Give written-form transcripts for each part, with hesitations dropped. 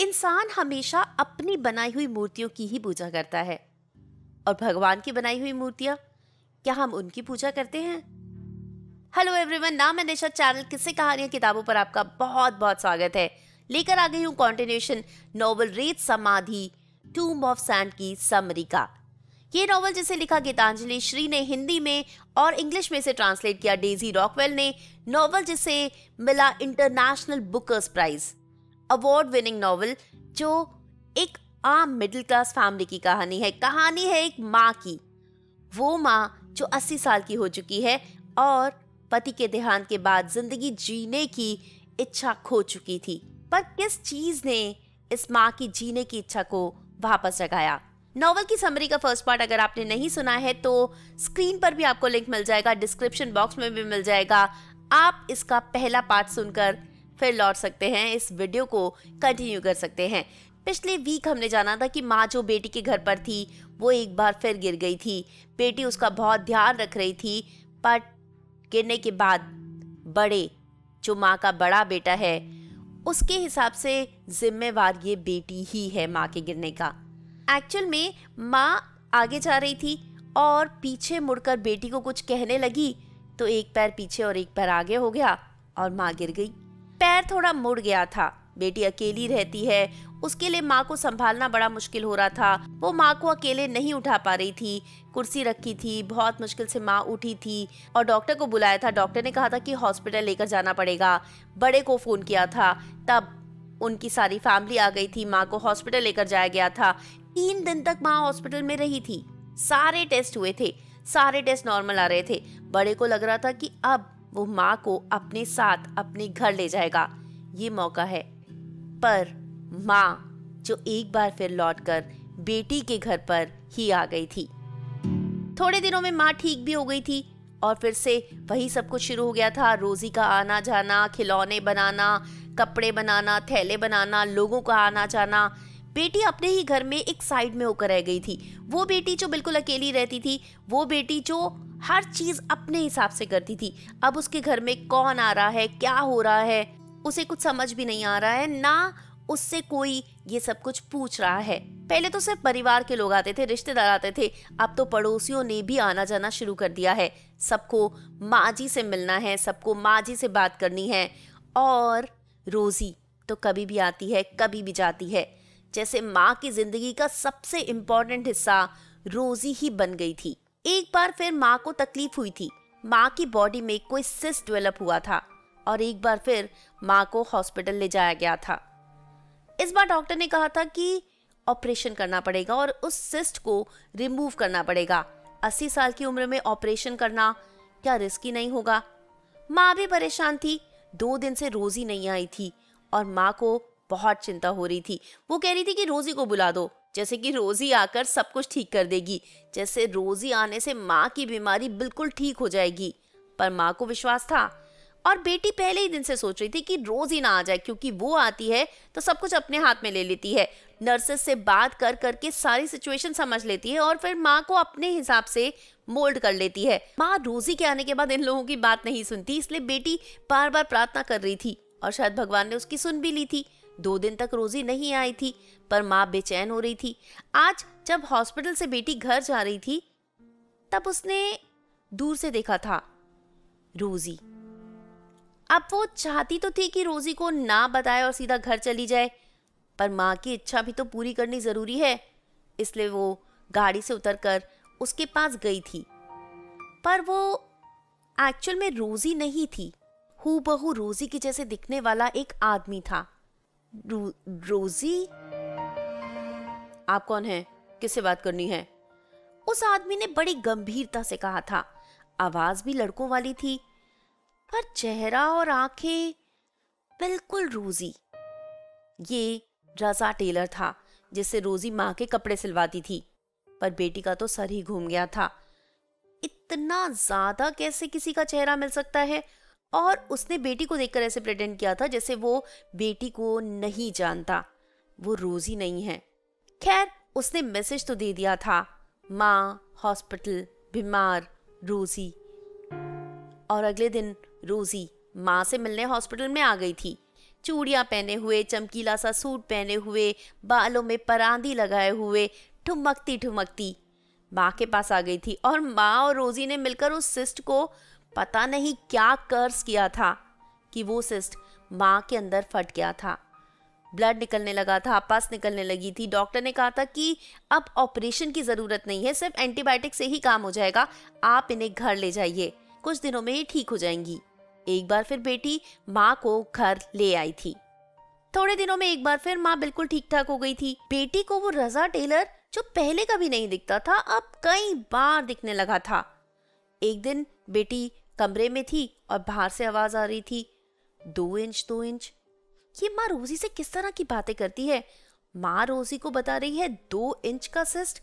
इंसान हमेशा अपनी बनाई हुई मूर्तियों की ही पूजा करता है। और भगवान की बनाई हुई मूर्तियां, क्या हम उनकी पूजा करते हैं? हेलो एवरीवन, नाम है निशा। चैनल किस्से कहानियां किताबों पर आपका बहुत बहुत स्वागत है। लेकर आ गई हूँ कॉन्टिन्यूशन नॉवल रेत समाधि टूम्ब ऑफ सैंड की समरी का। ये नॉवल जिसे लिखा गीतांजलि श्री ने हिंदी में और इंग्लिश में से ट्रांसलेट किया डेजी रॉकवेल ने। नॉवल जिसे मिला international bookers prize, award winning novel, जो एक आम मिडिल क्लास फैमिली की कहानी है एक माँ की। वो माँ जो 80 साल की हो चुकी है और पति के देहांत के बाद जिंदगी जीने की इच्छा खो चुकी थी। पर किस चीज ने इस माँ की जीने की इच्छा को वापस जगाया? नॉवल की समरी का फर्स्ट पार्ट अगर आपने नहीं सुना है तो स्क्रीन पर भी आपको लिंक मिल जाएगा, डिस्क्रिप्शन बॉक्स में भी मिल जाएगा। आप इसका पहला पार्ट सुनकर फिर लौट सकते हैं, इस वीडियो को कंटिन्यू कर सकते हैं। पिछले वीक हमने जाना था कि माँ जो बेटी के घर पर थी वो एक बार फिर गिर गई थी। बेटी उसका बहुत ध्यान रख रही थी, पर गिरने के बाद बड़े जो माँ का बड़ा बेटा है उसके हिसाब से जिम्मेवार ये बेटी ही है माँ के गिरने का। एक्चुअल में माँ आगे जा रही थी और पीछे मुड़कर बेटी को कुछ कहने लगी तो एक पैर पीछे और एक पैर आगे हो गया और माँ गिर गई। पैर थोड़ा मुड़ गया था। बेटी अकेली रहती है, उसके लिए माँ को संभालना बड़ा मुश्किल हो रहा था। वो माँ को अकेले नहीं उठा पा रही थी, कुर्सी रखी थी, बहुत मुश्किल से माँ उठी थी और डॉक्टर को बुलाया था। डॉक्टर ने कहा था कि हॉस्पिटल लेकर जाना पड़ेगा। बड़े को फोन किया था, तब उनकी सारी फैमिली आ गई थी। माँ को हॉस्पिटल लेकर जाया गया था। 3 दिन तक माँ हॉस्पिटल में रही थी। सारे टेस्ट हुए थे, सारे टेस्ट नॉर्मल आ रहे थे। बड़े को लग रहा था कि अब वो माँ को अपने साथ अपने घर ले जाएगा, ये मौका है। पर माँ जो एक बार फिर लौटकर बेटी के घर पर ही आ गई थी। थोड़े दिनों में माँ ठीक भी हो गई थी और फिर से वही सब कुछ शुरू हो गया था। रोजी का आना जाना, खिलौने बनाना, कपड़े बनाना, थैले बनाना, लोगों का आना जाना। बेटी अपने ही घर में एक साइड में होकर रह गई थी। वो बेटी जो बिल्कुल अकेली रहती थी, वो बेटी जो हर चीज अपने हिसाब से करती थी। अब उसके घर में कौन आ रहा है, क्या हो रहा है, उसे कुछ समझ भी नहीं आ रहा है, ना उससे कोई ये सब कुछ पूछ रहा है। पहले तो सिर्फ परिवार के लोग आते थे, रिश्तेदार आते थे, अब तो पड़ोसियों ने भी आना जाना शुरू कर दिया है। सबको माँ जी से मिलना है, सबको माँ जी से बात करनी है। और रोजी तो कभी भी आती है, कभी भी जाती है। जैसे माँ की जिंदगी का सबसे इम्पोर्टेंट हिस्सा रोजी ही बन गई थी। एक बार फिर माँ को तकलीफ हुई थी। माँ की बॉडी में कोई सिस्ट डेवलप हुआ था और एक बार फिर माँ को हॉस्पिटल ले जाया गया था। इस बार डॉक्टर ने कहा था कि ऑपरेशन करना पड़ेगा और उस सिस्ट को रिमूव करना पड़ेगा। 80 साल की उम्र में ऑपरेशन करना क्या रिस्की नहीं होगा? माँ भी परेशान थी। 2 दिन से रोजी नहीं आई थी और माँ को बहुत चिंता हो रही थी। वो कह रही थी कि रोजी को बुला दो, जैसे कि रोजी आकर सब कुछ ठीक कर देगी, जैसे रोजी आने से माँ की बीमारी बिल्कुल ठीक हो जाएगी। पर माँ को विश्वास था और बेटी पहले ही दिन से सोच रही थी कि रोज ही ना आ जाए, क्योंकि वो आती है तो सब कुछ अपने हाथ में ले लेती है। नर्सेस से बात कर करके सारी सिचुएशन समझ लेती है और फिर माँ को अपने हिसाब से मोल्ड कर लेती है। माँ रोजी के आने के बाद इन लोगों की बात नहीं सुनती, इसलिए बेटी बार बार प्रार्थना कर रही थी और शायद भगवान ने उसकी सुन भी ली थी। 2 दिन तक रोजी नहीं आई थी, पर माँ बेचैन हो रही थी। आज जब हॉस्पिटल से बेटी घर जा रही थी तब उसने दूर से देखा था रोजी। अब वो चाहती तो थी कि रोजी को ना बताए और सीधा घर चली जाए, पर माँ की इच्छा भी तो पूरी करनी जरूरी है। इसलिए वो गाड़ी से उतरकर उसके पास गई थी। पर वो एक्चुअल में रोजी नहीं थी। हूबहू रोजी के जैसे दिखने वाला एक आदमी था। रोजी, आप कौन हैं? किससे बात करनी है? उस आदमी ने बड़ी गंभीरता से कहा था। आवाज भी लड़कों वाली थी, पर चेहरा और आंखें बिल्कुल रोजी। ये रजा टेलर था जिससे रोजी माँ के कपड़े सिलवाती थी। पर बेटी का तो सर ही घूम गया था। इतना ज्यादा कैसे किसी का चेहरा मिल सकता है? और उसने बेटी को देखकर ऐसे प्रेटेंड किया था जैसे वो बेटी को नहीं जानता। वो रोजी नहीं है। खैर, उसने मैसेज तो दे दिया था, माँ हॉस्पिटल, बीमार, रोजी। और अगले दिन रोजी माँ से मिलने हॉस्पिटल में आ गई थी। चूड़ियां पहने हुए, चमकीला सा सूट पहने हुए, बालों में परांदी लगाए हुए, ठुमकती ठुमकती माँ के पास आ गई थी। और माँ और रोजी ने मिलकर उस सिस्ट को पता नहीं क्या कर्स किया था कि वो सिस्ट माँ के अंदर फट गया था। ब्लड निकलने लगा था, पस निकलने लगी थी। डॉक्टर ने कहा था कि अब ऑपरेशन की ज़रूरत नहीं है, सिर्फ एंटीबायोटिक से ही काम हो जाएगा, आप इन्हें घर ले जाइए, कुछ दिनों में ये ठीक हो जाएंगी। एक बार फिर बेटी माँ को घर ले आई थी। थोड़े दिनों में एक बार फिर माँ बिल्कुल ठीक ठाक हो गई थी। बेटी को वो रजा टेलर जो पहले कभी नहीं दिखता था अब कई बार दिखने लगा था। एक दिन बेटी कमरे में थी और बाहर से आवाज आ रही थी, 2 इंच 2 इंच। ये माँ रोजी से किस तरह की बातें करती है। माँ रोजी को बता रही है 2 इंच का सिस्ट,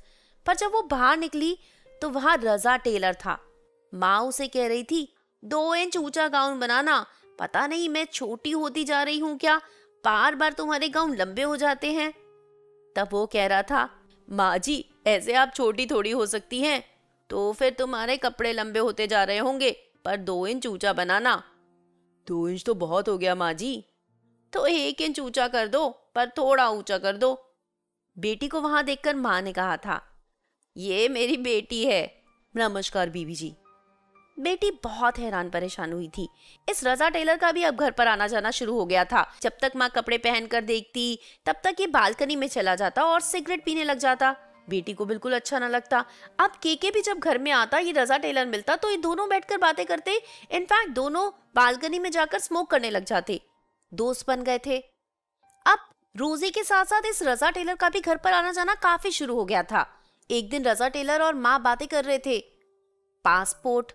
पर जब वो बाहर निकली तो वहां रजा टेलर था। माँ उसे कह रही थी 2 इंच ऊंचा गाउन बनाना, पता नहीं मैं छोटी होती जा रही हूँ क्या, बार बार तुम्हारे गाउन लंबे हो जाते हैं। तब वो कह रहा था, माँ जी ऐसे आप छोटी थोड़ी हो सकती हैं, तो फिर तुम्हारे कपड़े लंबे होते जा रहे होंगे, पर 2 इंच ऊंचा बनाना। 2 इंच तो बहुत हो गया माँ जी। तो 1 इंच ऊंचा कर दो, पर थोड़ा ऊंचा कर दो। बेटी को वहां देखकर माँ ने कहा था, ये मेरी बेटी है। नमस्कार बीवी जी। बेटी बहुत हैरान परेशान हुई थी। इस रजा टेलर का भी अब घर पर आना जाना शुरू हो गया था। जब तक माँ कपड़े पहनकर देखती तब तक ये बालकनी में चला जाता और सिगरेट पीने लग जाता। बेटी को बिल्कुल अच्छा न लगता। अब केके भी जब घर में आता, ये रजा टेलर मिलता तो ये दोनों बैठकर बातें करते। इनफैक्ट दोनों बालकनी में जाकर स्मोक करने लग जाते। दोस्त बन गए थे। अब रोजी के साथ साथ इस रजा टेलर का भी घर पर आना जाना काफी शुरू हो गया था। एक दिन रजा टेलर और माँ बातें कर रहे थे। पासपोर्ट,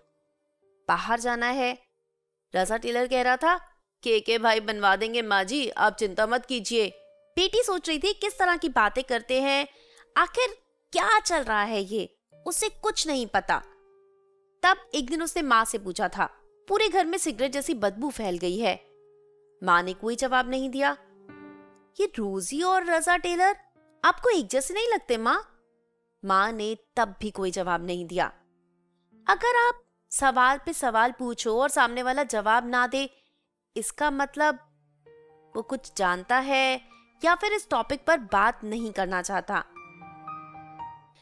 बाहर जाना है। रजा टेलर कह रहा था, के भाई बनवा देंगे माँ जी, आप चिंता मत कीजिए। बेटी सोच रही थी किस तरह की बातें करते हैं, आखिर क्या चल रहा है ये, उसे कुछ नहीं पता। तब एक दिन उसने माँ से पूछा था, पूरे घर में सिगरेट जैसी बदबू फैल गई है। माँ ने कोई जवाब नहीं दिया। ये रोजी और रजा टेलर आपको एक जैसे नहीं लगते माँ? माँ ने तब भी कोई जवाब नहीं दिया। अगर आप सवाल पे सवाल पूछो और सामने वाला जवाब ना दे, इसका मतलब वो कुछ जानता है या फिर इस टॉपिक पर बात नहीं करना चाहता।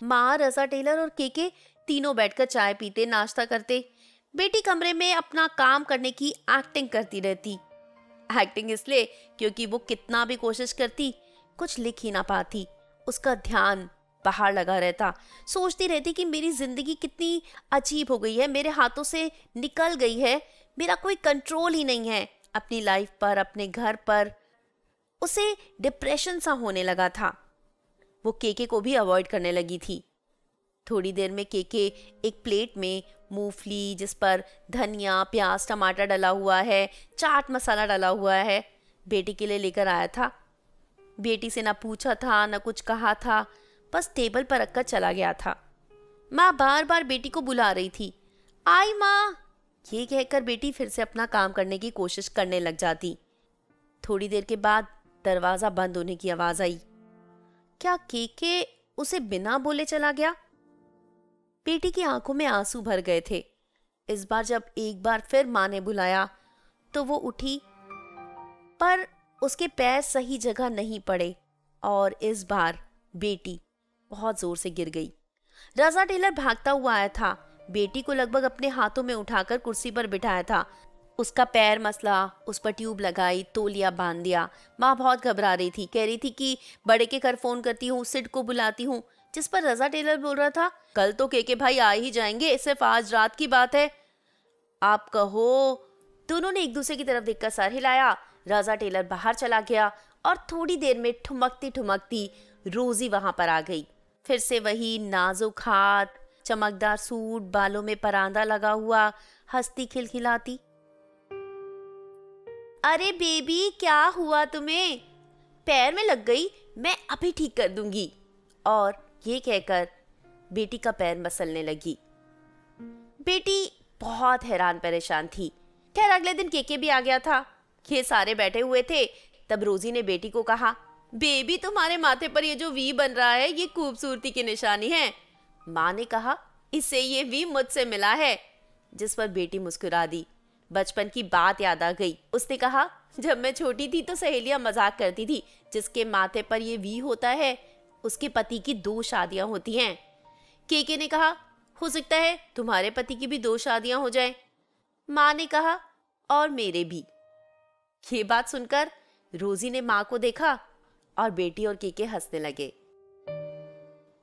माँ, रजा टेलर और केके तीनों बैठकर चाय पीते, नाश्ता करते। बेटी कमरे में अपना काम करने की एक्टिंग करती रहती। एक्टिंग इसलिए क्योंकि वो कितना भी कोशिश करती कुछ लिख ही ना पाती। उसका ध्यान बाहर लगा रहता। सोचती रहती कि मेरी जिंदगी कितनी अजीब हो गई है, मेरे हाथों से निकल गई है, मेरा कोई कंट्रोल ही नहीं है अपनी लाइफ पर, अपने घर पर। उसे डिप्रेशन सा होने लगा था। वो केके को भी अवॉइड करने लगी थी। थोड़ी देर में केके एक प्लेट में मूंगफली, जिस पर धनिया, प्याज, टमाटर डला हुआ है, चाट मसाला डला हुआ है, बेटी के लिए लेकर आया था। बेटी से ना पूछा था ना कुछ कहा था, बस टेबल पर रखकर चला गया था। माँ बार बार बेटी को बुला रही थी, आई माँ। ये कहकर बेटी फिर से अपना काम करने की कोशिश करने लग जाती। थोड़ी देर के बाद दरवाजा बंद होने की आवाज आई। क्या केके उसे बिना बोले चला गया? बेटी की आंखों में आंसू भर गए थे। इस बार जब एक बार फिर माँ ने बुलाया तो वो उठी, पर उसके पैर सही जगह नहीं पड़े और इस बार बेटी बहुत जोर से गिर गई। रजा टेलर भागता हुआ आया था। बेटी को लगभग अपने हाथों में उठाकर कुर्सी पर बिठाया था। उसका पैर मसला, उस पर ट्यूब लगाई, तौलिया बांध दिया। माँ बहुत घबरा रही थी, कह रही थी कि बड़े के घर फोन करती हूँ, सिड को बुलाती हूँ। जिस पर रजा टेलर बोल रहा था, कल तो केके भाई आ ही जाएंगे, सिर्फ आज रात की बात है। आप कहो। दोनों ने एक दूसरे की तरफ देखकर सर हिलाया। रजा टेलर बाहर चला गया और थोड़ी देर में ठुमकती ठुमकती रोजी वहां पर आ गई। फिर से वही नाजुक हाथ, चमकदार सूट, बालों में परांदा लगा हुआ, हंसती खिलखिलाती। अरे बेबी, क्या हुआ तुम्हें? पैर में लग गई, मैं अभी ठीक कर दूंगी। और ये कहकर बेटी का पैर मसलने लगी। बेटी बहुत हैरान परेशान थी। खैर अगले दिन केके भी आ गया था। ये सारे बैठे हुए थे। तब रोजी ने बेटी को कहा, बेबी तुम्हारे माथे पर ये जो वी बन रहा है, ये खूबसूरती की निशानी है। माँ ने कहा, इसे ये वी मुझसे मिला है। जिस पर बेटी मुस्कुरा दी। बचपन की बात याद आ गई। उसने कहा, जब मैं छोटी थी तो सहेलियां मजाक करती थी, जिसके माथे पर ये वी होता है उसके पति की 2 शादियां होती हैं। केके ने कहा, हो सकता है तुम्हारे पति की भी 2 शादियां हो जाएं। माँ ने कहा, और मेरे भी। ये बात सुनकर रोजी ने माँ को देखा और बेटी और केके हंसने लगे।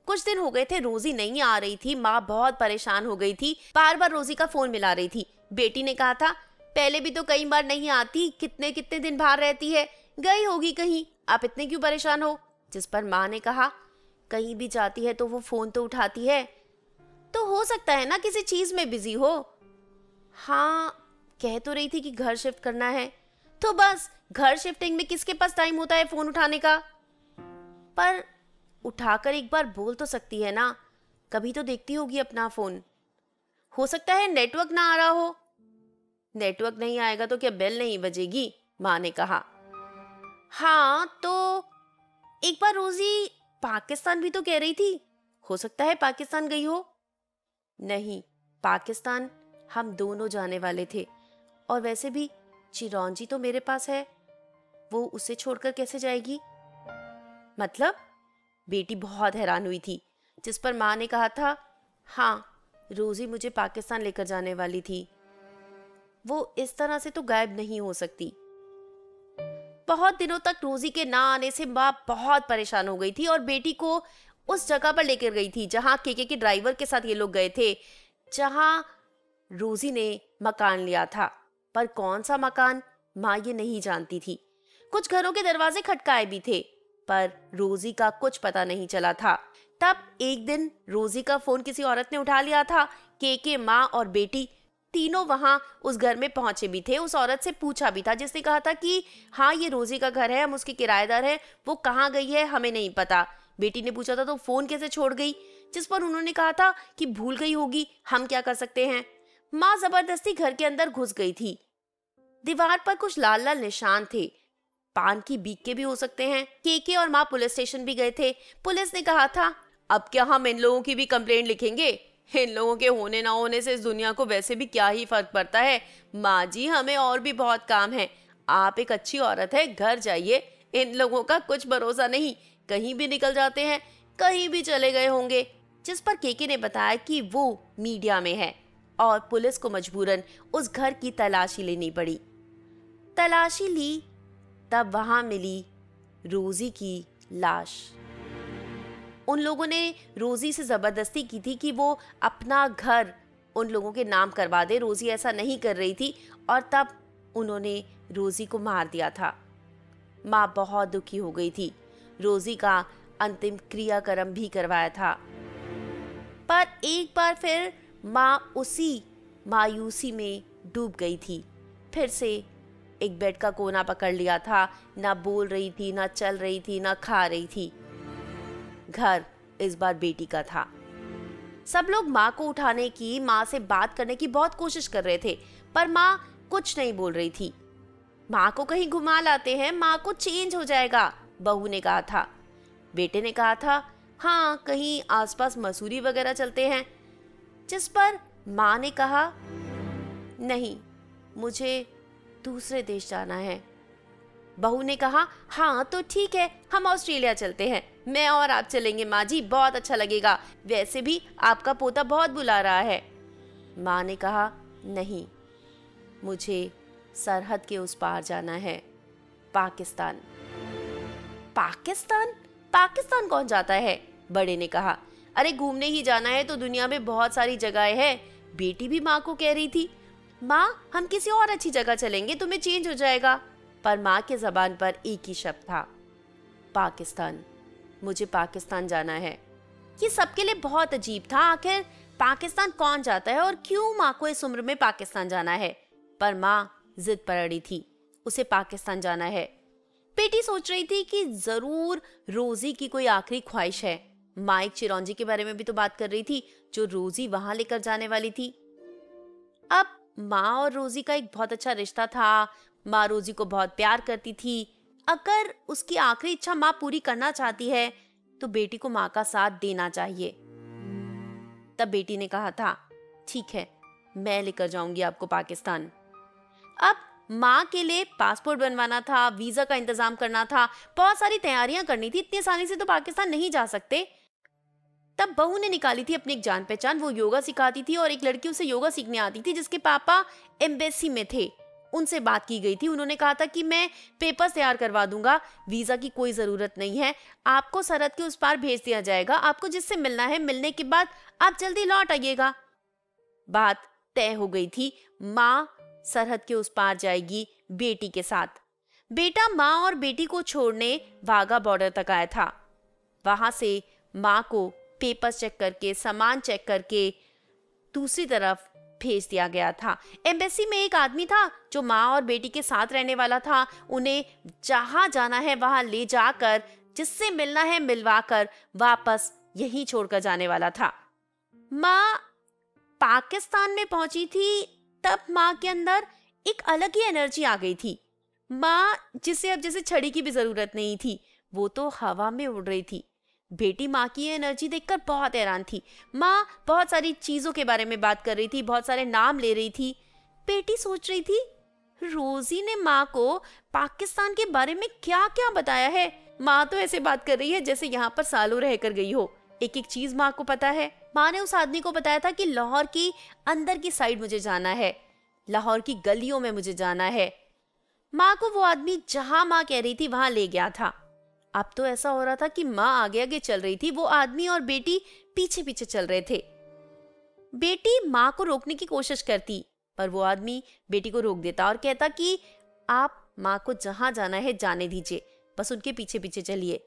कुछ दिन हो गए थे, रोजी नहीं आ रही थी। माँ बहुत परेशान हो गई थी, बार बार रोजी का फोन मिला रही थी। बेटी ने कहा था, पहले भी तो कई बार नहीं आती, कितने कितने दिन बाहर रहती है, गई होगी कहीं, आप इतने क्यों परेशान हो। जिस पर माँ ने कहा, कहीं भी जाती है तो वो फोन तो उठाती है, तो हो सकता है ना किसी चीज में बिजी हो। हाँ, कह तो रही थी कि घर शिफ्ट करना है, तो बस घर शिफ्टिंग में किसके पास टाइम होता है फोन उठाने का। पर उठाकर एक बार बोल तो सकती है ना, कभी तो देखती होगी अपना फोन। हो सकता है नेटवर्क ना आ रहा हो। नेटवर्क नहीं आएगा तो क्या बेल नहीं बजेगी, माँ ने कहा। हाँ, तो एक बार रोजी पाकिस्तान भी तो कह रही थी, हो सकता है पाकिस्तान गई हो। नहीं, पाकिस्तान हम दोनों जाने वाले थे, और वैसे भी चिरौंजी तो मेरे पास है, वो उसे छोड़कर कैसे जाएगी। मतलब? बेटी बहुत हैरान हुई थी, जिस पर माँ ने कहा था, हाँ, रोजी मुझे पाकिस्तान लेकर जाने वाली थी, वो इस तरह से तो गायब नहीं हो सकती। बहुत दिनों तक रोजी के ना आने से माँ बहुत परेशान हो गई थी और बेटी को उस जगह पर लेकर गई थी जहां केके के ड्राइवर के साथ ये लोग गए थे, जहां रोजी ने मकान लिया था। पर कौन सा मकान, माँ ये नहीं जानती थी। कुछ घरों के दरवाजे खटकाए भी थे, पर रोजी का कुछ पता नहीं चला था। तब एक दिन रोजी का फोन किसी औरत ने उठा लिया था। केके, माँ और बेटी तीनों वहां उस घर में पहुंचे भी थे। उस औरत से पूछा भी था, जिसने कहा था कि हाँ, ये रोजी का घर है, हम उसके किराएदार हैं, वो कहाँ गई है हमें नहीं पता। बेटी ने पूछा था, तो फोन कैसे छोड़ गई, जिस पर उन्होंने कहा था कि भूल गई होगी, हम क्या कर सकते हैं। माँ जबरदस्ती घर के अंदर घुस गई थी। दीवार पर कुछ लाल लाल निशान थे, पान की बीक के भी हो सकते हैं। केके और माँ पुलिस स्टेशन भी गए थे। पुलिस ने कहा था, अब क्या हम इन लोगों की भी कंप्लेंट लिखेंगे, इन लोगों के होने ना होने से इस दुनिया को वैसे भी क्या ही फर्क पड़ता है। माँ जी, हमें और भी बहुत काम है, आप एक अच्छी औरत है, घर जाइए, इन लोगों का कुछ भरोसा नहीं, कहीं भी निकल जाते हैं, कहीं भी चले गए होंगे। जिस पर केके ने बताया कि वो मीडिया में है और पुलिस को मजबूरन उस घर की तलाशी लेनी पड़ी। तलाशी ली, तब वहां मिली रोजी की लाश। उन लोगों ने रोजी से जबरदस्ती की थी कि वो अपना घर उन लोगों के नाम करवा दे। रोजी ऐसा नहीं कर रही थी और तब उन्होंने रोजी को मार दिया था। माँ बहुत दुखी हो गई थी। रोजी का अंतिम क्रियाक्रम भी करवाया था, पर एक बार फिर माँ उसी मायूसी में डूब गई थी। फिर से एक बेड का कोना पकड़ लिया था, ना बोल रही थी, ना चल रही थी, ना खा रही थी। घर इस बार बेटी का था। सब लोग माँ को उठाने की, माँ से बात करने की बहुत कोशिश कर रहे थे, पर माँ कुछ नहीं बोल रही थी। माँ को कहीं घुमा लाते हैं, माँ को चेंज हो जाएगा, बहू ने कहा था। बेटे ने कहा था, हाँ, कहीं आसपास मसूरी वगैरह चलते हैं। जिस पर माँ ने कहा, नहीं, मुझे दूसरे देश जाना है। बहू ने कहा, हाँ तो ठीक है, हम ऑस्ट्रेलिया चलते हैं, मैं और आप चलेंगे माँ जी, बहुत अच्छा लगेगा, वैसे भी आपका पोता बहुत बुला रहा है। माँ ने कहा, नहीं, मुझे सरहद के उस पार जाना है, पाकिस्तान। पाकिस्तान? पाकिस्तान कौन जाता है? बड़े ने कहा, अरे घूमने ही जाना है तो दुनिया में बहुत सारी जगहें हैं। बेटी भी माँ को कह रही थी, माँ हम किसी और अच्छी जगह चलेंगे, तुम्हें चेंज हो जाएगा। पर माँ के जबान पर एक ही शब्द था, पाकिस्तान। मुझे पाकिस्तान जाना है। ये सबके लिए बहुत अजीब था, आखिर पाकिस्तान कौन जाता है और क्यों माँ को इस उम्र में पाकिस्तान जाना है। पर माँ जिद पर अड़ी थी, उसे पाकिस्तान जाना है। बेटी सोच रही थी कि जरूर रोजी की कोई आखिरी ख्वाहिश है। माँ एक चिरौंजी के बारे में भी तो बात कर रही थी, जो रोजी वहां लेकर जाने वाली थी। अब माँ और रोजी का एक बहुत अच्छा रिश्ता था। माँ रोजी को बहुत प्यार करती थी। अगर उसकी आखिरी इच्छा माँ पूरी करना चाहती है तो बेटी को माँ का साथ देना चाहिए। तब बेटी ने कहा था, ठीक है, मैं लेकर जाऊंगी आपको पाकिस्तान। अब माँ के लिए पासपोर्ट बनवाना था, वीजा का इंतजाम करना था, बहुत सारी तैयारियां करनी थी। इतनी आसानी से तो पाकिस्तान नहीं जा सकते। तब बहू ने निकाली थी अपनी एक जान पहचान। वो योगा सिखाती थी और एक लड़की उसे योगा सीखने आती थी जिसके पापा एम्बेसी में थे। उनसे बात की गई थी। उन्होंने कहा था कि मैं पेपर्स तैयार करवा दूंगा, वीजा की कोई जरूरत नहीं है, आपको सरहद के उस पार भेज दिया जाएगा, आपको जिससे मिलना है मिलने के बाद आप जल्दी लौट आइएगा। बात तय हो गई थी। माँ सरहद के उस पार जाएगी बेटी के साथ। बेटा माँ और बेटी को छोड़ने वाघा बॉर्डर तक आया था। वहां से माँ को पेपर्स चेक करके, सामान चेक करके दूसरी तरफ भेज दिया गया था। एम्बेसी में एक आदमी था जो माँ और बेटी के साथ रहने वाला था। उन्हें जहां जाना है वहां ले जाकर, जिससे मिलना है मिलवाकर वापस यहीं छोड़कर जाने वाला था। माँ पाकिस्तान में पहुंची थी तब माँ के अंदर एक अलग ही एनर्जी आ गई थी। माँ जिसे अब जैसे छड़ी की भी जरूरत नहीं थी, वो तो हवा में उड़ रही थी। बेटी माँ की एनर्जी देखकर बहुत हैरान थी। माँ बहुत सारी चीजों के बारे में बात कर रही थी, बहुत सारे नाम ले रही थी। बेटी सोच रही थी, रोजी ने माँ को पाकिस्तान के बारे में क्या क्या बताया है। माँ तो ऐसे बात कर रही है जैसे यहाँ पर सालों रहकर गई हो। एक एक चीज माँ को पता है। माँ ने उस आदमी को बताया था कि लाहौर की अंदर की साइड मुझे जाना है, लाहौर की गलियों में मुझे जाना है। माँ को वो आदमी जहां माँ कह रही थी वहां ले गया था। अब तो ऐसा हो रहा था कि माँ आगे आगे चल रही थी, वो आदमी और बेटी पीछे पीछे चल रहे थे। बेटी माँ को रोकने की कोशिश करती, पर वो आदमी बेटी को रोक देता और कहता कि आप माँ को जहां जाना है जाने दीजिए, बस उनके पीछे पीछे चलिए।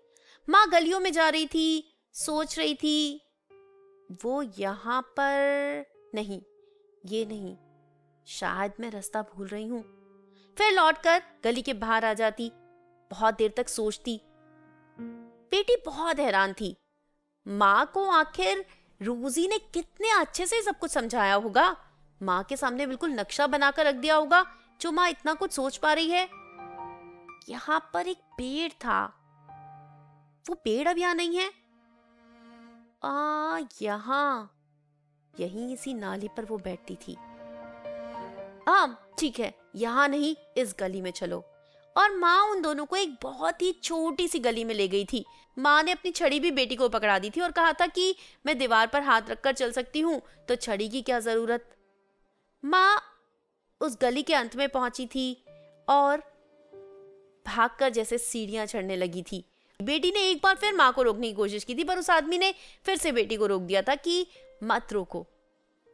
माँ गलियों में जा रही थी, सोच रही थी, वो यहाँ पर नहीं, ये नहीं, शायद मैं रास्ता भूल रही हूँ। फिर लौटकर गली के बाहर आ जाती, बहुत देर तक सोचती। बेटी बहुत हैरान थी। माँ को आखिर रोजी ने कितने अच्छे से सब कुछ समझाया होगा। माँ के सामने बिल्कुल नक्शा बनाकर रख दिया होगा, जो माँ इतना कुछ सोच पा रही है। यहाँ पर एक पेड़ था, वो पेड़ अब यहाँ नहीं है। यहाँ, यहीं इसी नाली पर वो बैठती थी। ठीक है, यहाँ नहीं, इस गली में चलो। और माँ उन दोनों को एक बहुत ही छोटी सी गली में ले गई थी। माँ ने अपनी छड़ी भी बेटी को पकड़ा दी थी और कहा था कि मैं दीवार पर हाथ रखकर चल सकती हूँ, तो छड़ी की क्या जरूरत। माँ उस गली के अंत में पहुंची थी और भागकर जैसे सीढ़ियां चढ़ने लगी थी। बेटी ने एक बार फिर माँ को रोकने की कोशिश की थी, पर उस आदमी ने फिर से बेटी को रोक दिया था कि मत रोको।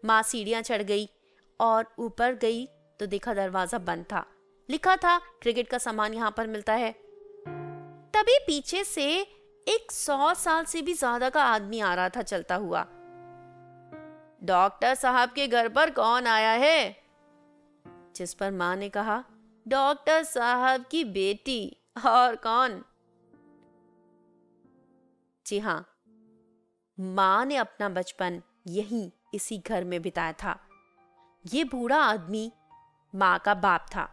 माँ सीढ़ियां चढ़ गई और ऊपर गई तो देखा दरवाजा बंद था। लिखा था क्रिकेट का सामान यहाँ पर मिलता है। तभी पीछे से एक 100 साल से भी ज्यादा का आदमी आ रहा था चलता हुआ। डॉक्टर साहब के घर पर कौन आया है? जिस पर माँ ने कहा, डॉक्टर साहब की बेटी, और कौन? जी हाँ, माँ ने अपना बचपन यहीं इसी घर में बिताया था। ये बूढ़ा आदमी माँ का बाप था।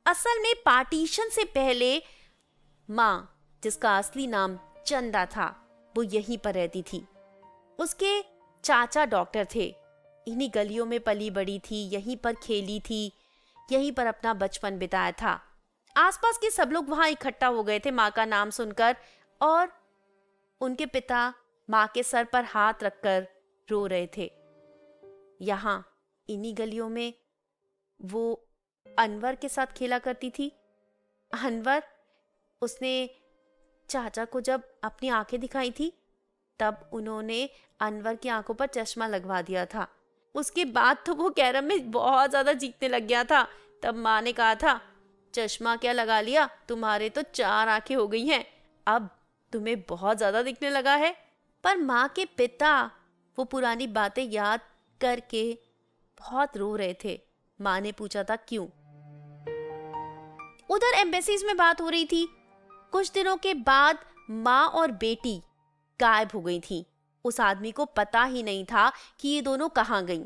असल में पार्टीशन से पहले माँ, जिसका असली नाम चंदा था, वो यहीं पर रहती थी। उसके चाचा डॉक्टर थे। इन्हीं गलियों में पली बड़ी थी, यहीं पर खेली थी, यहीं पर अपना बचपन बिताया था। आसपास के सब लोग वहां इकट्ठा हो गए थे माँ का नाम सुनकर, और उनके पिता माँ के सर पर हाथ रखकर रो रहे थे। यहाँ इन्हीं गलियों में वो अनवर के साथ खेला करती थी। अनवर, उसने चाचा को जब अपनी आंखें दिखाई थी तब उन्होंने अनवर की आंखों पर चश्मा लगवा दिया था। उसके बाद तो वो कैरम में बहुत ज्यादा जीतने लग गया था। तब माँ ने कहा था, चश्मा क्या लगा लिया, तुम्हारे तो 4 आंखें हो गई हैं, अब तुम्हें बहुत ज्यादा दिखने लगा है। पर माँ के पिता वो पुरानी बातें याद करके बहुत रो रहे थे। माँ ने पूछा था क्यों। उधर एम्बेसीज में बात हो रही थी। कुछ दिनों के बाद माँ और बेटी गायब हो गई थी। उस आदमी को पता ही नहीं था कि ये दोनों कहाँ गईं।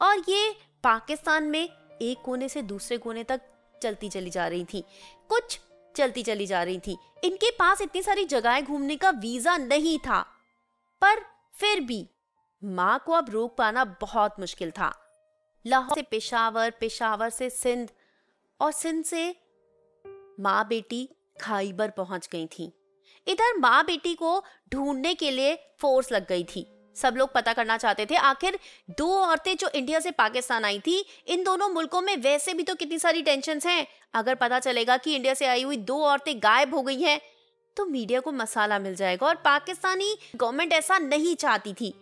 और ये पाकिस्तान में एक कोने से दूसरे कोने तक चलती चली जा रही थी, कुछ चलती चली जा रही थी। इनके पास इतनी सारी जगहें घूमने का वीजा नहीं था, पर फिर भी माँ को अब रोक पाना बहुत मुश्किल था। लाहौर से पेशावर, पेशावर से सिंध, और सिंध से माँ बेटी खाइबर पहुंच गई थी। इधर माँ बेटी को ढूंढने के लिए फोर्स लग गई थी। सब लोग पता करना चाहते थे आखिर दो औरतें जो इंडिया से पाकिस्तान आई थी, इन दोनों मुल्कों में वैसे भी तो कितनी सारी टेंशन्स हैं। अगर पता चलेगा कि इंडिया से आई हुई दो औरतें गायब हो गई हैं तो मीडिया को मसाला मिल जाएगा, और पाकिस्तानी गवर्नमेंट ऐसा नहीं चाहती थी।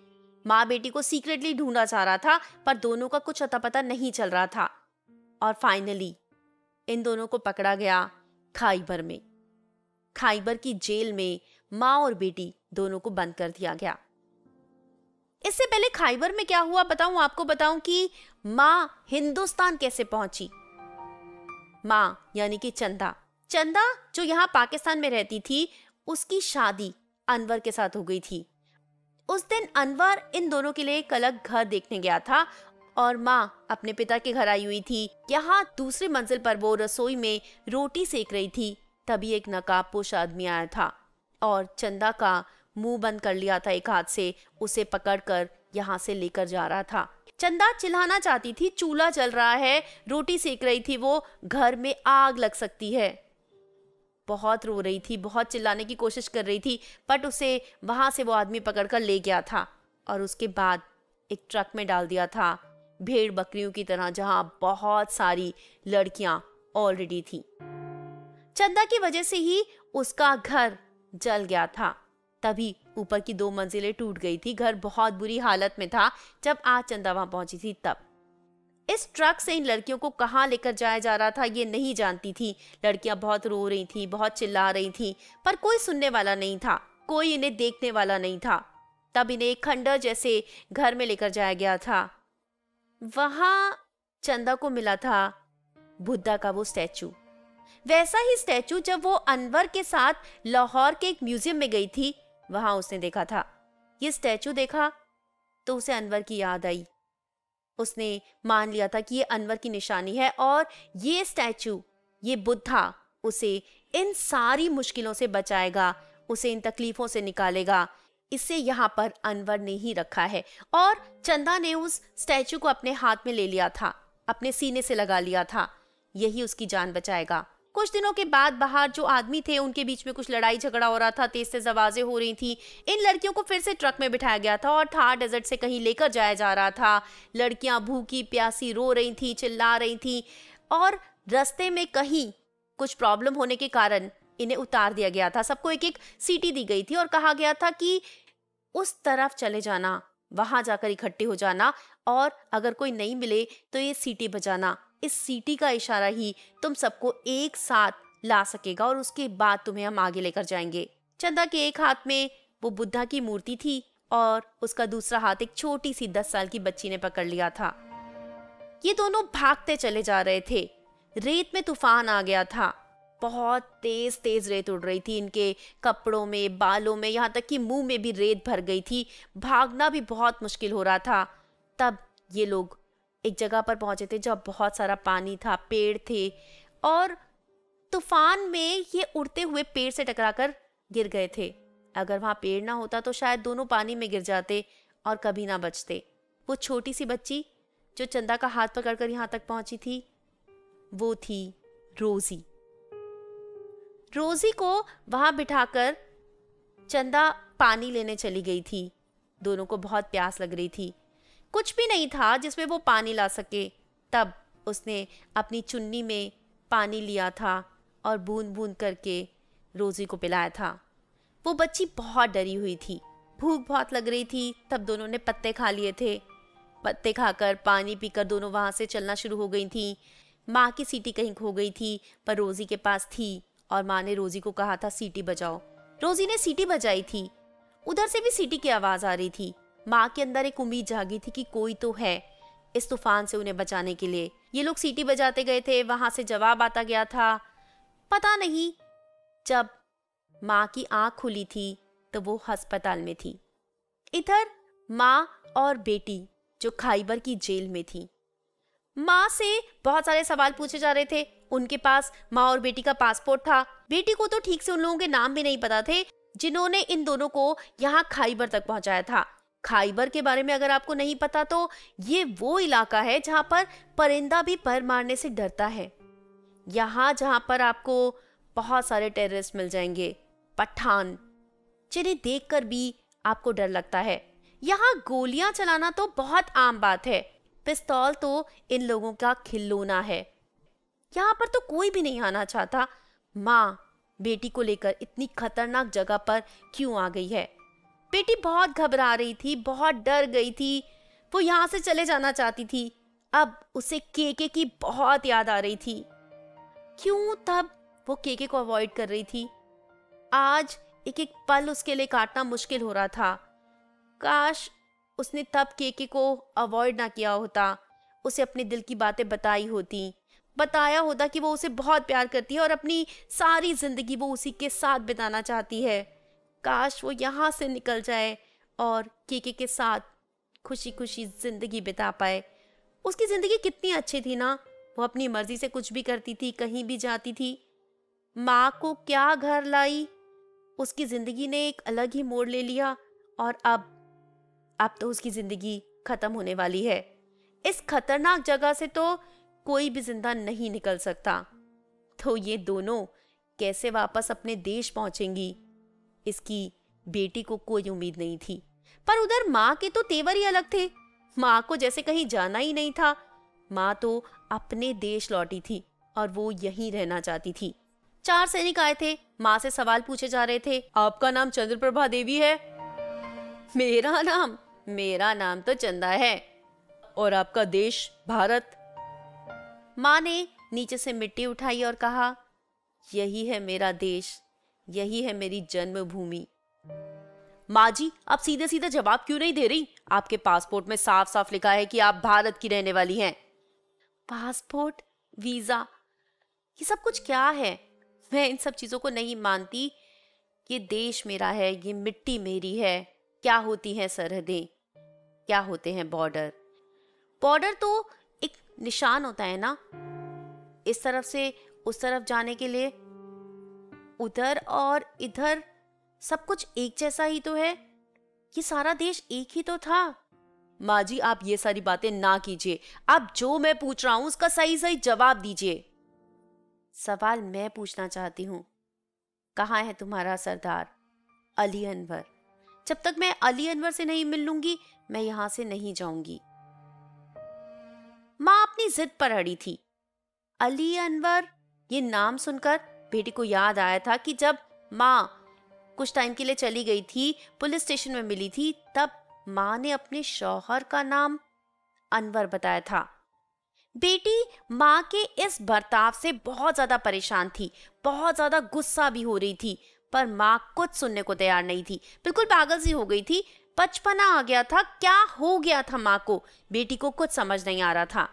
माँ बेटी को सीक्रेटली ढूंढा जा रहा था, पर दोनों का कुछ अता पता नहीं चल रहा था। और फाइनली इन दोनों को पकड़ा गया खाइबर में। खाइबर की जेल में माँ और बेटी दोनों को बंद कर दिया गया। इससे पहले खाइबर में क्या हुआ आपको बताऊं कि माँ हिंदुस्तान कैसे पहुंची। माँ यानी कि चंदा जो यहाँ पाकिस्तान में रहती थी, उसकी शादी अनवर के साथ हो गई थी। उस दिन अनवर इन दोनों के लिए एक अलग घर देखने गया था और माँ अपने पिता के घर आई हुई थी। यहाँ दूसरी मंजिल पर वो रसोई में रोटी सेक रही थी, तभी एक नकाबपोश आदमी आया था और चंदा का मुंह बंद कर लिया था एक हाथ से। उसे पकड़कर यहाँ से लेकर जा रहा था। चंदा चिल्लाना चाहती थी, चूल्हा जल रहा है, रोटी सेक रही थी वो, घर में आग लग सकती है। बहुत रो रही थी, बहुत चिल्लाने की कोशिश कर रही थी, बट उसे वहां से वो आदमी पकड़कर ले गया था और उसके बाद एक ट्रक में डाल दिया था, भेड़ बकरियों की तरह, जहां बहुत सारी लड़कियां ऑलरेडी थी। चंदा की वजह से ही उसका घर जल गया था। तभी ऊपर की 2 मंजिलें टूट गई थी। घर बहुत बुरी हालत में था जब आज चंदा वहां पहुंची थी। तब इस ट्रक से इन लड़कियों को कहां लेकर जाया जा रहा था ये नहीं जानती थी। लड़कियां बहुत रो रही थी, बहुत चिल्ला रही थी, पर कोई सुनने वाला नहीं था, कोई इन्हें देखने वाला नहीं था। तब इन्हें एक खंडर जैसे घर में लेकर जाया गया था। वहां चंदा को मिला था बुद्धा का वो स्टैचू, वैसा ही स्टैचू जब वो अनवर के साथ लाहौर के एक म्यूजियम में गई थी, वहां उसने देखा था। ये स्टैचू देखा तो उसे अनवर की याद आई। उसने मान लिया था कि ये अनवर की निशानी है और ये स्टैचू, ये बुद्धा उसे इन सारी मुश्किलों से बचाएगा, उसे इन तकलीफों से निकालेगा। इसे यहाँ पर अनवर ने ही रखा है। और चंदा ने उस स्टैचू को अपने हाथ में ले लिया था, अपने सीने से लगा लिया था, यही उसकी जान बचाएगा। कुछ दिनों के बाद बाहर जो आदमी थे उनके बीच में कुछ लड़ाई झगड़ा हो रहा था, तेज से आवाजें हो रही थी। इन लड़कियों को फिर से ट्रक में बिठाया गया था और थार डेजर्ट से कहीं लेकर जाया जा रहा था। लड़कियां भूखी प्यासी रो रही थी, चिल्ला रही थी, और रास्ते में कहीं कुछ प्रॉब्लम होने के कारण इन्हें उतार दिया गया था। सबको एक एक सीटी दी गई थी और कहा गया था कि उस तरफ चले जाना, वहां जाकर इकट्ठे हो जाना, और अगर कोई नहीं मिले तो ये सीटी बजाना। इस सीटी का इशारा ही तुम सबको एक साथ ला सकेगा और उसके बाद तुम्हें हम आगे लेकर जाएंगे। चंदा के एक हाथ में वो बुद्धा की मूर्ति थी और उसका दूसरा हाथ एक छोटी सी 10 साल की बच्ची ने पकड़ लिया था। ये दोनों भागते चले जा रहे थे। रेत में तूफान आ गया था, बहुत तेज तेज रेत उड़ रही थी इनके कपड़ों में, बालों में, यहाँ तक कि मुंह में भी रेत भर गई थी। भागना भी बहुत मुश्किल हो रहा था। तब ये लोग एक जगह पर पहुंचे थे जब बहुत सारा पानी था, पेड़ थे, और तूफान में ये उड़ते हुए पेड़ से टकराकर गिर गए थे। अगर वहां पेड़ ना होता तो शायद दोनों पानी में गिर जाते और कभी ना बचते। वो छोटी सी बच्ची जो चंदा का हाथ पकड़कर यहाँ तक पहुंची थी, वो थी रोजी। रोजी को वहां बिठाकर चंदा पानी लेने चली गई थी। दोनों को बहुत प्यास लग रही थी, कुछ भी नहीं था जिसमें वो पानी ला सके। तब उसने अपनी चुन्नी में पानी लिया था और बूंद बूंद करके रोजी को पिलाया था। वो बच्ची बहुत डरी हुई थी, भूख बहुत लग रही थी। तब दोनों ने पत्ते खा लिए थे। पत्ते खाकर, पानी पीकर दोनों वहां से चलना शुरू हो गई थी। माँ की सीटी कहीं खो गई थी, पर रोजी के पास थी और माँ ने रोजी को कहा था सीटी बजाओ। रोजी ने सीटी बजाई थी। उधर से भी सीटी की आवाज आ रही थी। माँ के अंदर एक उम्मीद जागी थी कि कोई तो है इस तूफान से उन्हें बचाने के लिए। ये लोग सीटी बजाते गए थे, वहां से जवाब आता गया था। पता नहीं, जब माँ की आंख खुली थी तो वो अस्पताल में थी। इधर माँ और बेटी जो खाइबर की जेल में थी। माँ से बहुत सारे सवाल पूछे जा रहे थे। उनके पास माँ और बेटी का पासपोर्ट था। बेटी को तो ठीक से उन लोगों के नाम भी नहीं पता थे जिन्होंने इन दोनों को यहाँ खाइबर तक पहुंचाया था। खाइबर के बारे में अगर आपको नहीं पता तो ये वो इलाका है जहां पर परिंदा भी पर मारने से डरता है। यहाँ जहाँ पर आपको बहुत सारे टेररिस्ट मिल जाएंगे, पठान, जिन्हें देखकर भी आपको डर लगता है। यहाँ गोलियां चलाना तो बहुत आम बात है, पिस्तौल तो इन लोगों का खिलौना है। यहाँ पर तो कोई भी नहीं आना चाहता। माँ बेटी को लेकर इतनी खतरनाक जगह पर क्यों आ गई है? बेटी बहुत घबरा रही थी, बहुत डर गई थी। वो यहाँ से चले जाना चाहती थी। अब उसे केके की बहुत याद आ रही थी। क्यों तब वो केके को अवॉइड कर रही थी? आज एक एक पल उसके लिए काटना मुश्किल हो रहा था। काश उसने तब केके को अवॉइड ना किया होता, उसे अपने दिल की बातें बताई होती, बताया होता कि वो उसे बहुत प्यार करती है और अपनी सारी जिंदगी वो उसी के साथ बिताना चाहती है। काश वो यहाँ से निकल जाए और केके के साथ खुशी खुशी जिंदगी बिता पाए। उसकी जिंदगी कितनी अच्छी थी ना, वो अपनी मर्जी से कुछ भी करती थी, कहीं भी जाती थी। माँ को क्या घर लाई, उसकी जिंदगी ने एक अलग ही मोड़ ले लिया और अब तो उसकी जिंदगी खत्म होने वाली है। इस खतरनाक जगह से तो कोई भी जिंदा नहीं निकल सकता। तो ये दोनों कैसे वापस अपने देश पहुंचेंगी, इसकी बेटी को कोई उम्मीद नहीं थी। पर उधर माँ के तो तेवर ही अलग थे। माँ को जैसे कहीं जाना ही नहीं था। माँ तो अपने देश लौटी थी और वो यहीं रहना चाहती थी। 4 सैनिक आए थे, माँ से सवाल पूछे जा रहे थे। आपका नाम चंद्रप्रभा देवी है? मेरा नाम तो चंदा है। और आपका देश भारत? माँ ने नीचे से मिट्टी उठाई और कहा, यही है मेरा देश, यही है मेरी जन्मभूमि। माँ जी, आप सीधे सीधे जवाब क्यों नहीं दे रही? आपके पासपोर्ट में साफ साफ लिखा है कि आप भारत की रहने वाली हैं। पासपोर्ट, वीजा, ये सब कुछ क्या है? मैं इन सब चीजों को नहीं मानती। ये देश मेरा है, ये मिट्टी मेरी है। क्या होती हैं सरहदें, क्या होते हैं बॉर्डर? बॉर्डर तो एक निशान होता है ना, इस तरफ से उस तरफ जाने के लिए। उधर और इधर सब कुछ एक जैसा ही तो है। ये सारा देश एक ही तो था। माँ जी, आप ये सारी बातें ना कीजिए। आप जो मैं पूछ रहा हूं उसका सही सही जवाब दीजिए। सवाल मैं पूछना चाहती हूँ, कहाँ है तुम्हारा सरदार अली अनवर? जब तक मैं अली अनवर से नहीं मिल लूंगी, मैं यहां से नहीं जाऊंगी। माँ अपनी जिद पर अड़ी थी। अली अनवर, ये नाम सुनकर बेटी को याद आया था कि जब माँ कुछ टाइम के लिए चली गई थी, पुलिस स्टेशन में मिली थी, तब माँ ने अपने शौहर का नाम अनवर बताया था। बेटी माँ के इस बर्ताव से बहुत ज्यादा परेशान थी, बहुत ज्यादा गुस्सा भी हो रही थी, पर माँ कुछ सुनने को तैयार नहीं थी। बिल्कुल पागल सी हो गई थी। बचपना आ गया था, क्या हो गया था माँ को? बेटी को कुछ समझ नहीं आ रहा था।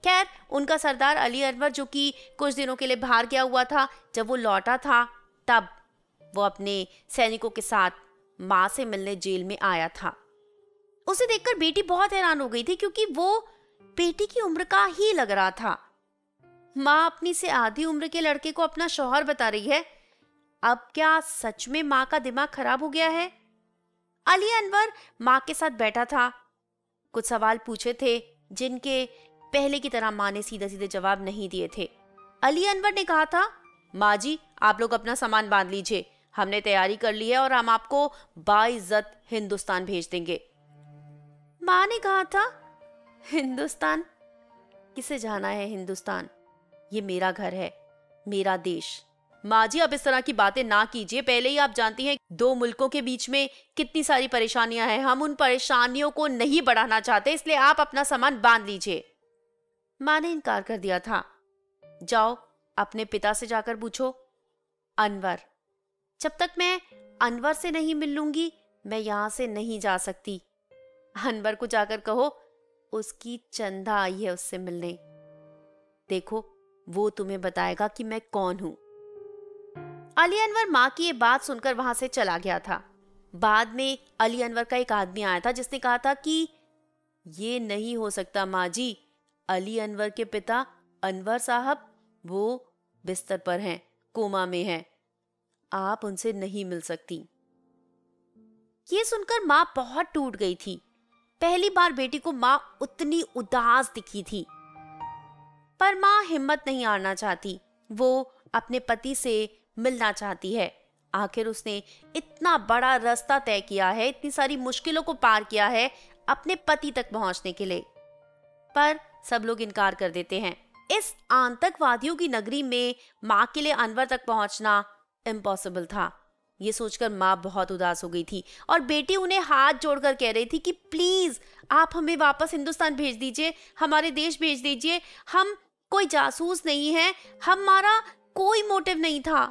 खैर, उनका सरदार अली अनवर, जो कि कुछ दिनों के लिए बाहर गया हुआ था, जब वो लौटा था तब वो अपने सैनिकों के साथ माँ से मिलने जेल में आया था। उसे देखकर बेटी बहुत हैरान हो गई थी, क्योंकि वो बेटी की उम्र का ही लग रहा था। माँ अपनी से आधी उम्र के लड़के को अपना शौहर बता रही है। अब क्या सच में माँ का दिमाग खराब हो गया है? अली अनवर माँ के साथ बैठा था। कुछ सवाल पूछे थे जिनके पहले की तरह माँ ने सीधे सीधे जवाब नहीं दिए थे। अली अनवर ने कहा था, माँ जी, आप लोग अपना सामान बांध लीजिए, हमने तैयारी कर ली है और हम आपको बाइज्जत हिंदुस्तान भेज देंगे। माँ ने कहा था, हिंदुस्तान? किसे जाना है हिंदुस्तान? ये मेरा घर है, मेरा देश। माँ जी, अब इस तरह की बातें ना कीजिए। पहले ही आप जानती हैं 2 मुल्कों के बीच में कितनी सारी परेशानियां हैं। हम उन परेशानियों को नहीं बढ़ाना चाहते, इसलिए आप अपना सामान बांध लीजिए। माँ ने इनकार कर दिया था। जाओ अपने पिता से जाकर पूछो। अनवर, जब तक मैं अनवर से नहीं मिल लूंगी, मैं यहां से नहीं जा सकती। अनवर को जाकर कहो, उसकी चंदा आई है उससे मिलने। देखो, वो तुम्हें बताएगा कि मैं कौन हूं। अली अनवर माँ की ये बात सुनकर वहां से चला गया था। बाद में अली अनवर का एक आदमी आया था, जिसने कहा था कि ये नहीं हो सकता माँ जी, अली अनवर के पिता अनवर साहब वो बिस्तर पर हैं, कोमा में हैं, आप उनसे नहीं मिल सकती। ये सुनकर माँ बहुत टूट गई थी। पहली बार बेटी को माँ उतनी उदास दिखी थी। पर माँ हिम्मत नहीं हारना चाहती। वो अपने पति से मिलना चाहती है। आखिर उसने इतना बड़ा रास्ता तय किया है, इतनी सारी मुश्किलों को पार किया है अपने पति तक पहुंचने के लिए, पर सब लोग इनकार कर देते हैं। इस आतंकवादियों की नगरी में माँ के लिए अनवर तक पहुंचना इम्पॉसिबल था। ये सोचकर माँ बहुत उदास हो गई थी और बेटी उन्हें हाथ जोड़कर कह रही थी कि प्लीज आप हमें वापस हिंदुस्तान भेज दीजिए, हमारे देश भेज दीजिए। हम कोई जासूस नहीं है, हमारा कोई मोटिव नहीं था।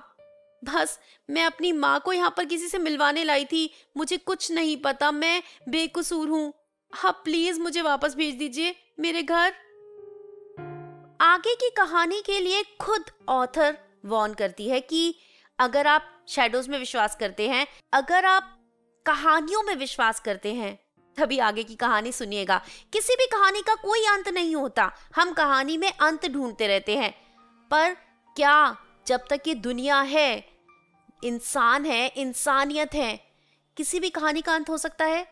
बस मैं अपनी माँ को यहाँ पर किसी से मिलवाने लाई थी। मुझे कुछ नहीं पता, मैं बेकसूर हूँ। आप प्लीज मुझे वापस भेज दीजिए मेरे घर। आगे की कहानी के लिए खुद ऑथर वार्न करती है कि अगर आप शैडोज में विश्वास करते हैं, अगर आप कहानियों में विश्वास करते हैं, तभी आगे की कहानी सुनिएगा। किसी भी कहानी का कोई अंत नहीं होता। हम कहानी में अंत ढूंढते रहते हैं, पर क्या जब तक ये दुनिया है, इंसान है, इंसानियत है, किसी भी कहानी का अंत हो सकता है?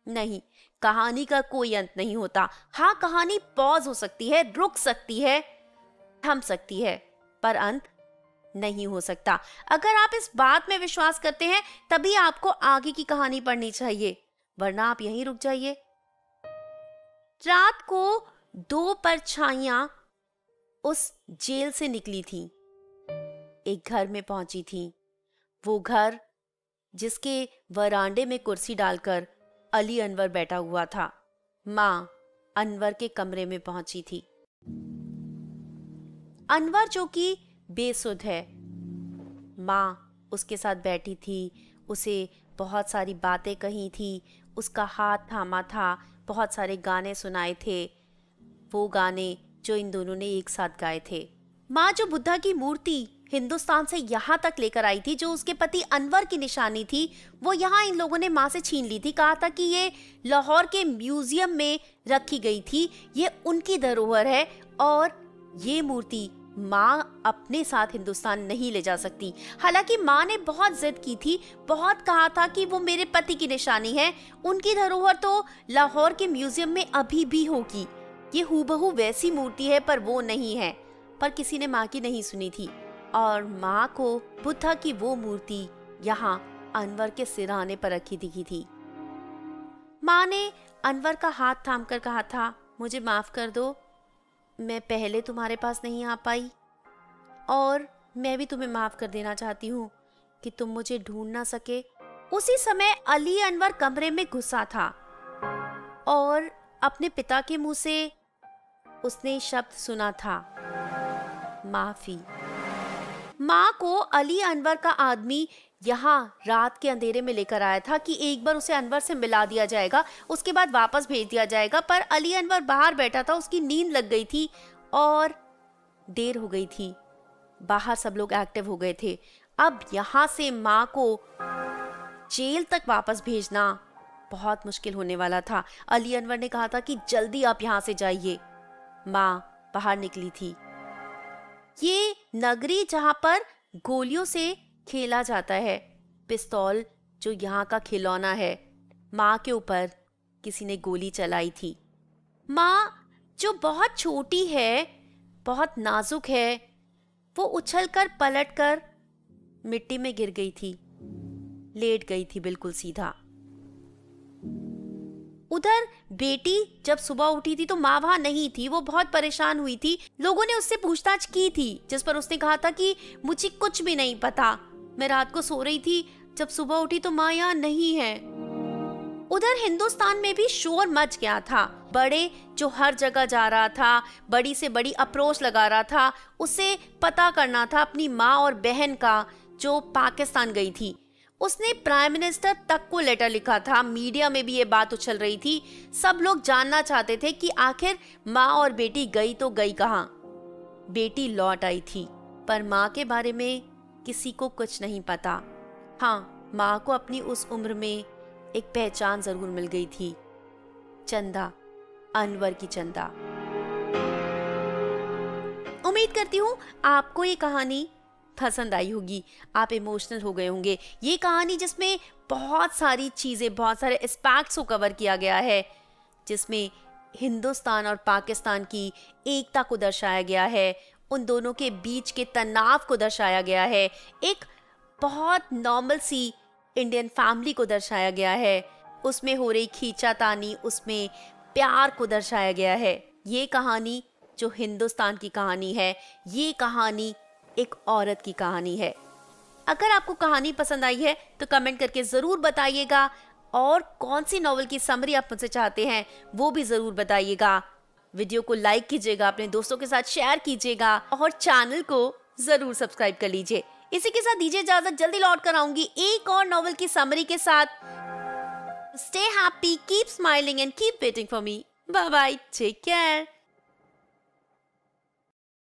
नहीं, कहानी का कोई अंत नहीं होता। हाँ, कहानी पॉज हो सकती है, रुक सकती है, थम सकती है, पर अंत नहीं हो सकता। अगर आप इस बात में विश्वास करते हैं तभी आपको आगे की कहानी पढ़नी चाहिए, वरना आप यहीं रुक जाइए। रात को 2 परछाइयां उस जेल से निकली थी, एक घर में पहुंची थी। वो घर जिसके वरांडे में कुर्सी डालकर अली अनवर बैठा हुआ था। माँ अनवर के कमरे में पहुंची थी। अनवर जो कि बेसुध है, माँ उसके साथ बैठी थी, उसे बहुत सारी बातें कही थी, उसका हाथ थामा था, बहुत सारे गाने सुनाए थे, वो गाने जो इन दोनों ने एक साथ गाए थे। माँ जो बुद्धा की मूर्ति हिंदुस्तान से यहाँ तक लेकर आई थी, जो उसके पति अनवर की निशानी थी, वो यहाँ इन लोगों ने माँ से छीन ली थी। कहा था कि ये लाहौर के म्यूजियम में रखी गई थी, ये उनकी धरोहर है और ये मूर्ति माँ अपने साथ हिंदुस्तान नहीं ले जा सकती। हालांकि माँ ने बहुत जिद की थी, बहुत कहा था कि वो मेरे पति की निशानी है, उनकी धरोहर तो लाहौर के म्यूजियम में अभी भी होगी। ये हूबहू वैसी मूर्ति है, पर वो नहीं है। पर किसी ने माँ की नहीं सुनी थी और माँ को बुद्धा की वो मूर्ति यहाँ अनवर के सिरहाने पर रखी दिखी थी। माँ ने अनवर का हाथ थामकर कहा था, मुझे माफ कर दो, मैं पहले तुम्हारे पास नहीं आ पाई और मैं भी तुम्हें माफ कर देना चाहती हूँ कि तुम मुझे ढूंढ ना सके। उसी समय अली अनवर कमरे में घुसा था और अपने पिता के मुंह से उसने शब्द सुना था, माफी। माँ को अली अनवर का आदमी यहाँ रात के अंधेरे में लेकर आया था कि एक बार उसे अनवर से मिला दिया जाएगा, उसके बाद वापस भेज दिया जाएगा। पर अली अनवर बाहर बैठा था, उसकी नींद लग गई थी और देर हो गई थी। बाहर सब लोग एक्टिव हो गए थे। अब यहाँ से माँ को जेल तक वापस भेजना बहुत मुश्किल होने वाला था। अली अनवर ने कहा था कि जल्दी आप यहाँ से जाइए। माँ बाहर निकली थी। ये नगरी जहाँ पर गोलियों से खेला जाता है, पिस्तौल जो यहाँ का खिलौना है, माँ के ऊपर किसी ने गोली चलाई थी। माँ जो बहुत छोटी है, बहुत नाजुक है, वो उछलकर पलटकर मिट्टी में गिर गई थी, लेट गई थी बिल्कुल सीधा। उधर बेटी जब सुबह उठी थी तो माँ वहां नहीं थी, वो बहुत परेशान हुई थी। लोगों ने उससे पूछताछ की थी, जिस पर उसने कहा था कि मुझे कुछ भी नहीं पता, मैं रात को सो रही थी, जब सुबह उठी तो माँ यहाँ नहीं है। उधर हिंदुस्तान में भी शोर मच गया था। बड़े जो हर जगह जा रहा था, बड़ी से बड़ी अप्रोच लगा रहा था, उसे पता करना था अपनी माँ और बहन का जो पाकिस्तान गई थी। उसने प्राइम मिनिस्टर तक को लेटर लिखा था। मीडिया में भी ये बात उछल रही थी। सब लोग जानना चाहते थे कि आखिर माँ और बेटी गई तो गई कहाँ। बेटी लौट आई थी, पर माँ के बारे में किसी को कुछ नहीं पता। हाँ, माँ को अपनी उस उम्र में एक पहचान जरूर मिल गई थी, चंदा, अनवर की चंदा। उम्मीद करती हूँ आपको ये कहानी पसंद आई होगी, आप इमोशनल हो गए होंगे। ये कहानी जिसमें बहुत सारी चीज़ें, बहुत सारे एस्पेक्ट्स को कवर किया गया है, जिसमें हिंदुस्तान और पाकिस्तान की एकता को दर्शाया गया है, उन दोनों के बीच के तनाव को दर्शाया गया है, एक बहुत नॉर्मल सी इंडियन फैमिली को दर्शाया गया है, उसमें हो रही खींचातानी, उसमें प्यार को दर्शाया गया है। ये कहानी जो हिंदुस्तान की कहानी है, ये कहानी एक औरत की कहानी है। अगर आपको कहानी पसंद आई है तो कमेंट करके ज़रूर बताइएगा, और कौन सी नॉवल की समरी आप मुझसे चाहते हैं वो भी ज़रूर बताइएगा। वीडियो को लाइक कीजिएगा, अपने दोस्तों के साथ शेयर कीजिएगा और चैनल को ज़रूर सब्सक्राइब कर लीजिए। इसी के साथ दीजिए इजाज़त, जल्दी लौट कर आऊंगी एक और नॉवल की समरी के साथ। Stay happy, keep smiling and keep waiting for me. Bye bye, take care.